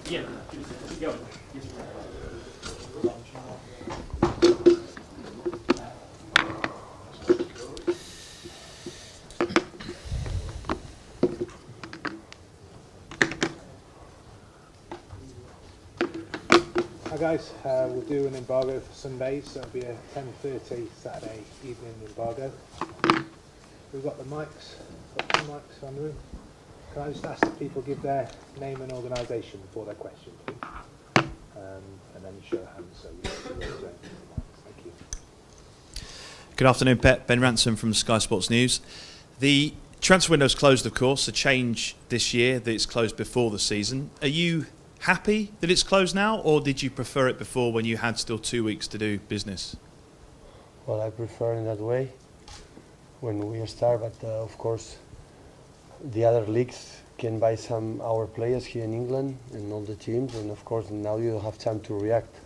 Hi guys, we'll do an embargo for Sundays, so it'll be a 10:30 Saturday evening embargo. We've got the mics, got 2 mics on the room. Can I just ask that people give their name and organisation before their question, please? And then show hands so we can see what's going on. Thank you. Good afternoon, Pep. Ben Ransom from Sky Sports News. The transfer window's closed, of course, a change this year that it's closed before the season. Are you happy that it's closed now, or did you prefer it before when you had still 2 weeks to do business? Well, I prefer in that way when we start, but of course the other leagues can buy some our players here in England and all the teams, and of course now you have time to react.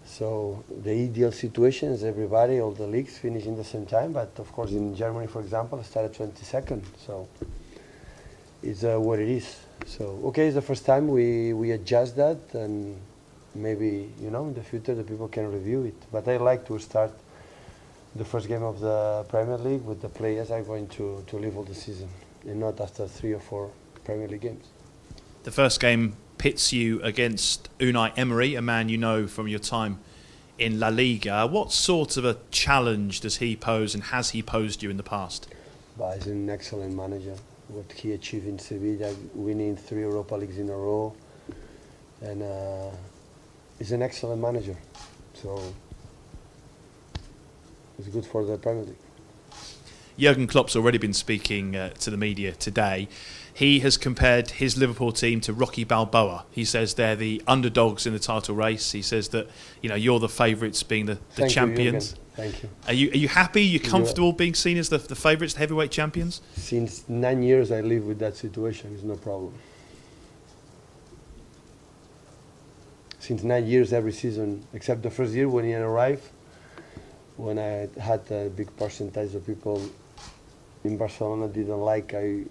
So the ideal situation is everybody, all the leagues finish in the same time, but of course in Germany, for example, it started 22nd, so it's what it is. So okay, it's the first time we adjust that, and maybe, you know, in the future the people can review it. But I like to start the first game of the Premier League with the players are going to live all the season, and not after 3 or 4 Premier League games. The first game pits you against Unai Emery, a man you know from your time in La Liga. What sort of a challenge does he pose, and has he posed you in the past? But he's an excellent manager. What he achieved in Sevilla, winning 3 Europa Leagues in a row, and he's an excellent manager. So it's good for the Premier League. Jurgen Klopp's already been speaking to the media today. He has compared his Liverpool team to Rocky Balboa. He says they're the underdogs in the title race. He says that, you know, you're the favourites being the champions. Thank you. Are you happy? Are you comfortable being seen as the favourites, the heavyweight champions? Since 9 years I live with that situation. It's no problem. Since 9 years, every season, except the first year when he arrived, when I had a big percentage of people in Barcelona didn't like I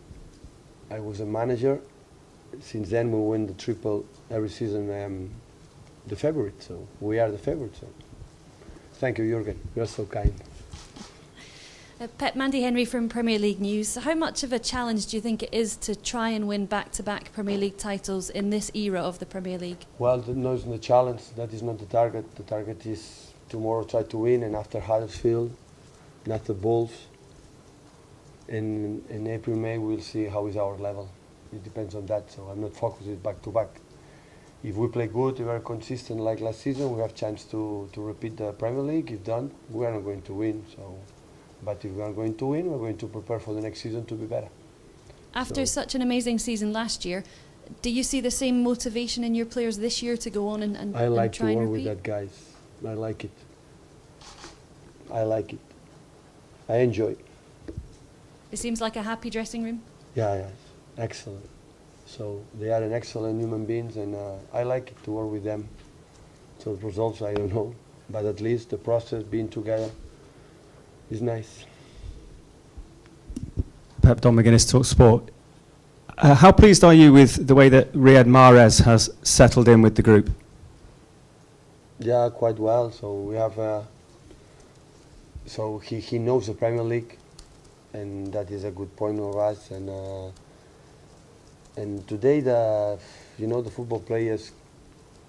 was a manager. Since then we win the triple every season. I am the favourite, so we are the favourites. So. Thank you, Jurgen. You're so kind. Pep, Mandy Henry from Premier League News. How much of a challenge do you think it is to try and win back-to-back Premier League titles in this era of the Premier League? Well, no, it's not the challenge. That is not the target. The target is tomorrow try to win, and after Huddersfield, and after Wolves. In April, May, we'll see how is our level. It depends on that, so I'm not focused back-to-back. If we play good, we are consistent like last season, we have chance to repeat the Premier League. If done, we are not going to win. So, but if we are going to win, we're going to prepare for the next season to be better. After such an amazing season last year, do you see the same motivation in your players this year to go on and try and repeat? I like to work with that, guys. I like it. I like it. I enjoy it. It seems like a happy dressing room? Yeah, excellent. So they are an excellent human beings, and I like it to work with them. So the results, I don't know, but at least the process, being together, is nice. Pep, Don McGuinness, Talk Sport. How pleased are you with the way that Riyad Mahrez has settled in with the group? Yeah, quite well. So we have. So he knows the Premier League, and that is a good point of us. And today, the football players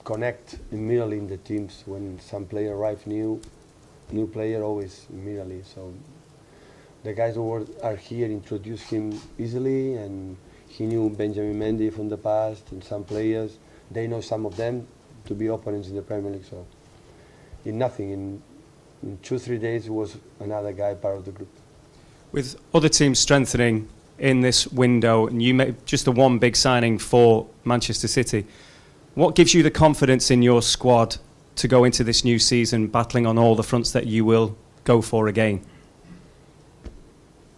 connect immediately in the teams. When some player arrives new player always immediately. So the guys who are here introduce him easily, and he knew Benjamin Mendy from the past, and some players, they know some of them to be opponents in the Premier League. So in 2-3 days, it was another guy part of the group. With other teams strengthening in this window, and you made just the one big signing for Manchester City, what gives you the confidence in your squad to go into this new season battling on all the fronts that you will go for again?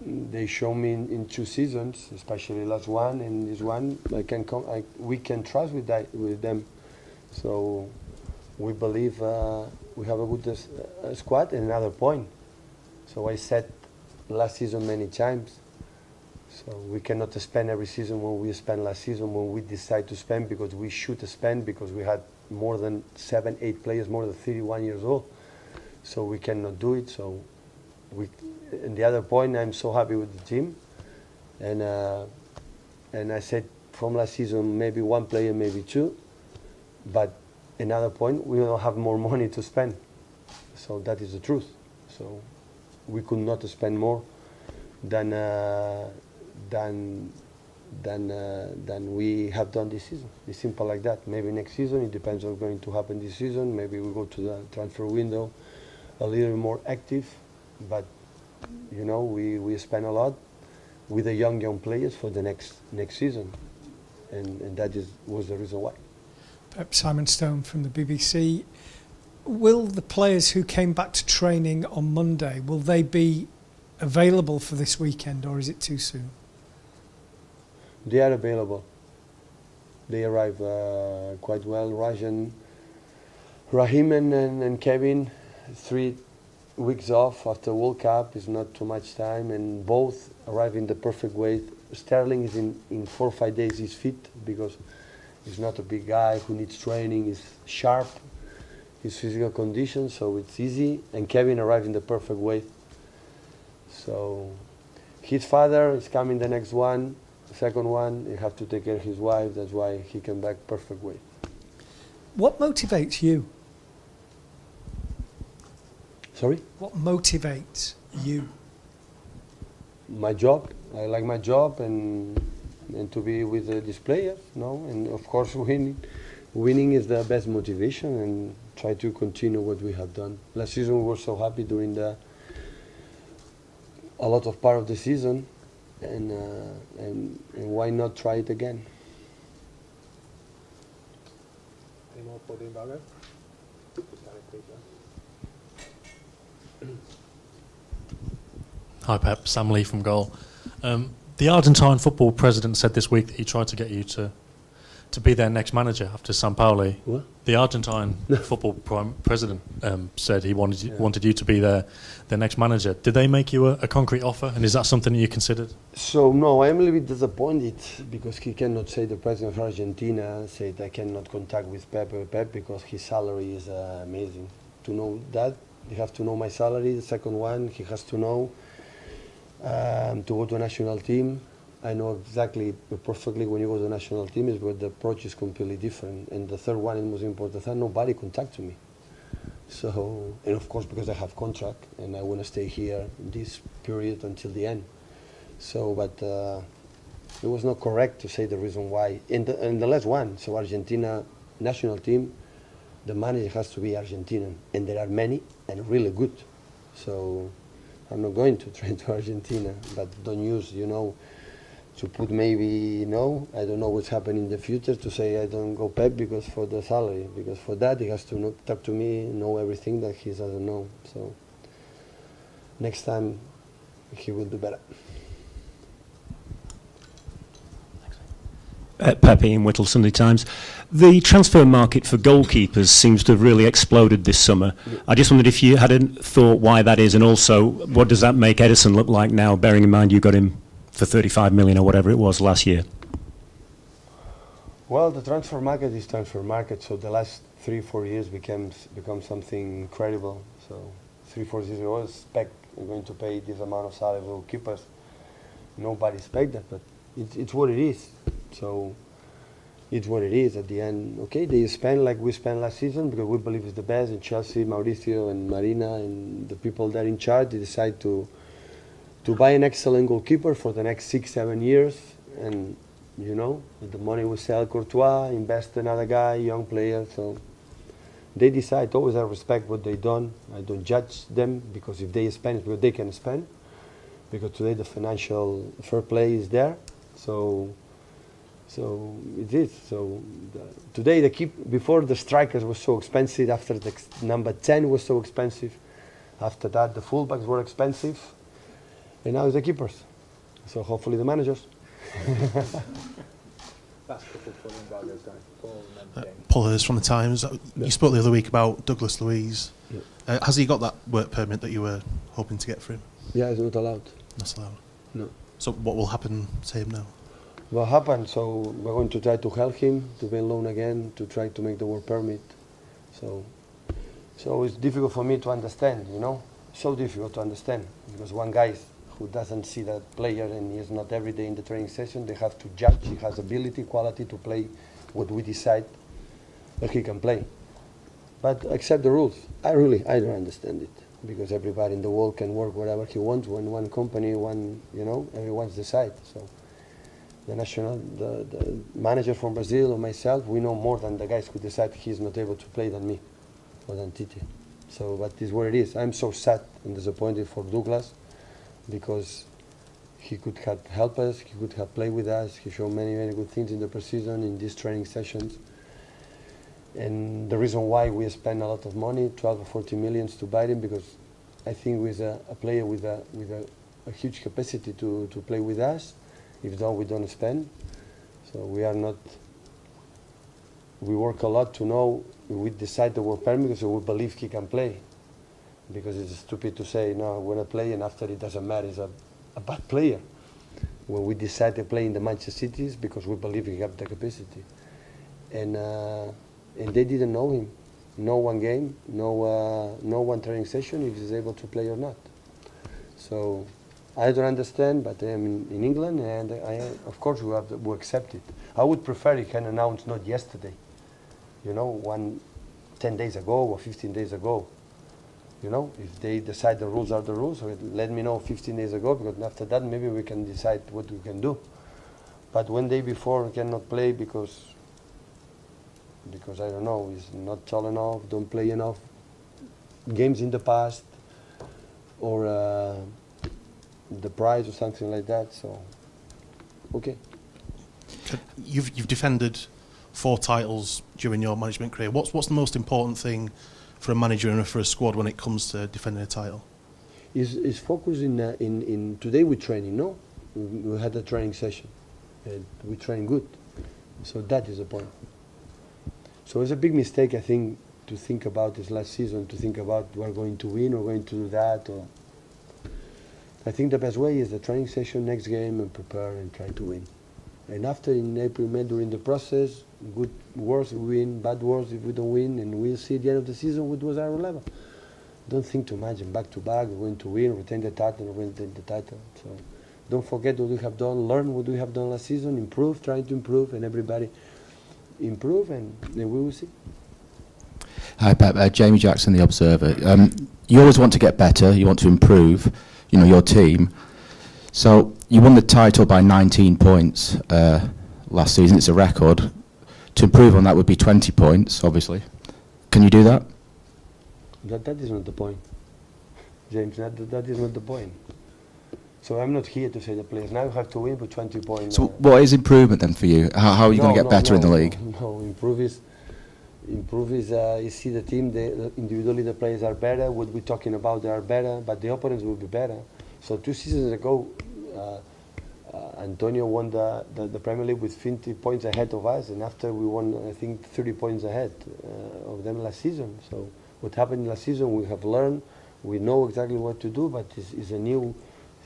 They show me in 2 seasons, especially last one and this one, we can trust with them. So we believe we have a good squad. And another point, so I said last season many times, So we cannot spend every season when we spent last season, when we decide to spend, because we should spend, because we had more than 7, 8 players, more than 31 years old. So we cannot do it. So and the other point, I'm so happy with the team. And I said from last season, maybe 1 player, maybe 2. But another point, we don't have more money to spend. So that is the truth. So we could not spend more than we have done this season. It's simple like that. Maybe next season, it depends what's going to happen this season. Maybe we go to the transfer window a little more active. But, you know, we spend a lot with the young players for the next season. And that was the reason why. Simon Stone from the BBC. Will the players who came back to training on Monday, will they be available for this weekend, or is it too soon? They are available. They arrive quite well. Raheem and Kevin, 3 weeks off after World Cup is not too much time, and both arrive in the perfect way. Sterling is in 4 or 5 days he's fit, because he's not a big guy who needs training. He's sharp, his physical condition, so it's easy. And Kevin arrived in the perfect way. So his father is coming the next one. The second one, he have to take care of his wife. That's why he came back perfect way. What motivates you? Sorry? What motivates you? My job. I like my job, and to be with these players, no? And of course winning is the best motivation, and try to continue what we have done. Last season we were so happy during a lot of part of the season, and why not try it again? Any more for the embargo? Hi Pep, Sam Lee from Goal. The Argentine football president said this week that he tried to get you to be their next manager after Sampaoli. What? The Argentine football president said he wanted you to be their next manager. Did they make you a concrete offer, and is that something that you considered? So no, I'm a little bit disappointed, because he cannot say, the president of Argentina said, I cannot contact with Pep because his salary is amazing. To know that, you have to know my salary. The second one, he has to know to go to a national team. I know exactly, perfectly, when you go to the national team, is where the approach is completely different. And the third one, and most important, nobody contacted me. So, and of course, because I have contract and I want to stay here in this period until the end. So, but it was not correct to say the reason why. And the last one, so Argentina national team, the manager has to be Argentinian, and there are many and really good. So I'm not going to train to Argentina, but don't use, to put maybe, I don't know what's happening in the future, to say I don't go Pep because for the salary, because for that he has to talk to me, know everything that he doesn't know. So next time he will do better. Pepe in Whittle Sunday Times. The transfer market for goalkeepers seems to have really exploded this summer. I just wondered if you had a thought why that is, and also what does that make Edison look like now, bearing in mind you got him for 35 million or whatever it was last year? Well, the transfer market is transfer market, so the last 3-4 years become something incredible. So 3-4 years ago, expect we're going to pay this amount of salary for goalkeepers. Nobody expect that, but it's what it is. So it's what it is at the end. Okay, they spend like we spent last season because we believe it's the best. And Chelsea, Mauricio, and Marina, and the people that are in charge, they decide to buy an excellent goalkeeper for the next 6-7 years. And with the money we sell Courtois, invest another guy, young player. So they decide. Always I respect what they done. I don't judge them, because if they spend, it's because they can spend. Because today the financial fair play is there. So it is. So today before the strikers was so expensive, after the number 10 was so expensive, after that the fullbacks were expensive, and now it's the keepers. So hopefully the managers. That's couple for embargoes, guys. Paul Hurst from the Times. You spoke the other week about Douglas Luiz. Yeah. Has he got that work permit that you were hoping to get for him? Yeah, it's not allowed. Not allowed. No. So what will happen to him now? What happened? So we're going to try to help him to be on loan again, to try to make the work permit. So it's difficult for me to understand, you know, so difficult to understand, because one guy who doesn't see that player and he is not every day in the training session, they have to judge. He has ability, quality to play what we decide that he can play. But accept the rules. I don't understand it, because everybody in the world can work whatever he wants when one company, everyone's decide. So the manager from Brazil or myself, we know more than the guys who decide he's not able to play than me or than Tite. So, but this is what it is. I'm so sad and disappointed for Douglas, because he could have helped us, he could have played with us, he showed many, many good things in the preseason, in these training sessions. And the reason why we spend a lot of money, 12 or 14 millions to buy him, because I think with a player with a huge capacity to play with us, if not, we don't spend. So we work a lot to know, we decide the work permit because we believe he can play. Because it's stupid to say, no, I want to play, and after it doesn't matter, he's a bad player. When we decide to play in the Manchester Cities, because we believe he have the capacity. And they didn't know him. No one game, no one training session, if he's able to play or not. So I don't understand, but I'm in England, and of course we accept it. I would prefer he can announce not yesterday, 10 days ago or 15 days ago. If they decide the rules are the rules, so let me know 15 days ago, because after that maybe we can decide what we can do. But one day before we cannot play because I don't know, he's not tall enough, don't play enough games in the past, or the prize or something like that. So, okay. You've defended 4 titles during your management career. What's the most important thing for a manager and for a squad when it comes to defending a title? Is focus in today we training. No, we had a training session, and we train good. So that is the point. So it's a big mistake, I think, to think about this last season, to think about we're going to win or going to do that. Or I think the best way is the training session, next game, and prepare and try to win. And after in April, May, during the process, good works we win, bad works if we don't win, and we'll see at the end of the season what was our level. Don't think too much, and back to back, we're going to win, retain the title, or retain the title. So don't forget what we have done, learn what we have done last season, improve, try to improve, and everybody improve, and then we will see. Hi Pep, Jamie Jackson, The Observer. You always want to get better, you want to improve, your team. So you won the title by 19 points last season, it's a record. To improve on that would be 20 points, obviously. Can you do that? That is not the point, James, that is not the point. So I'm not here to say the players now have to win with 20 points. So what is improvement then for you? How are you going to get better in the league? No, improve is you see the team, individually the players are better, what we're talking about, they are better, but the opponents will be better. So 2 seasons ago, Antonio won the Premier League with 20 points ahead of us, and after we won, I think, 30 points ahead of them last season. So what happened last season, we have learned, we know exactly what to do, but it's a new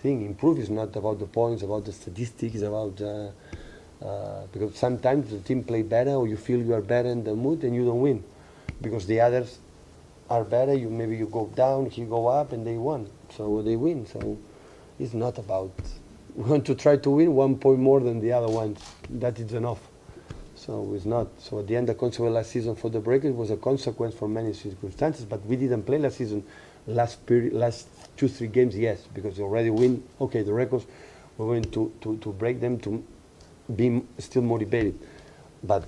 thing. Improve is not about the points, about the statistics, about because sometimes the team play better, or you feel you are better in the mood, and you don't win, because the others are better. Maybe you go down, he go up, and they won, so they win. So it's not about we want to try to win 1 point more than the other ones. That is enough. So it's not. So at the end, the consequence last season for the Breakers was a consequence for many circumstances, but we didn't play last season. Last 2-3 games, yes, because we already win. Okay, the records, we're going to break them to be still motivated. But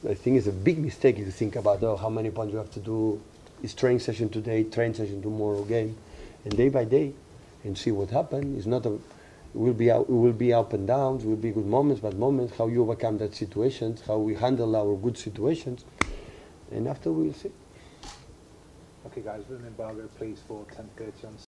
I think it's a big mistake if you think about how many points you have to do. It's training session today, training session tomorrow, game, and day by day, and see what happens. It's not a. It will be up and downs. Will be good moments, bad moments. How you overcome that situations, how we handle our good situations, and after we'll see. Okay, guys, we're in embargo, please, for 10:30 on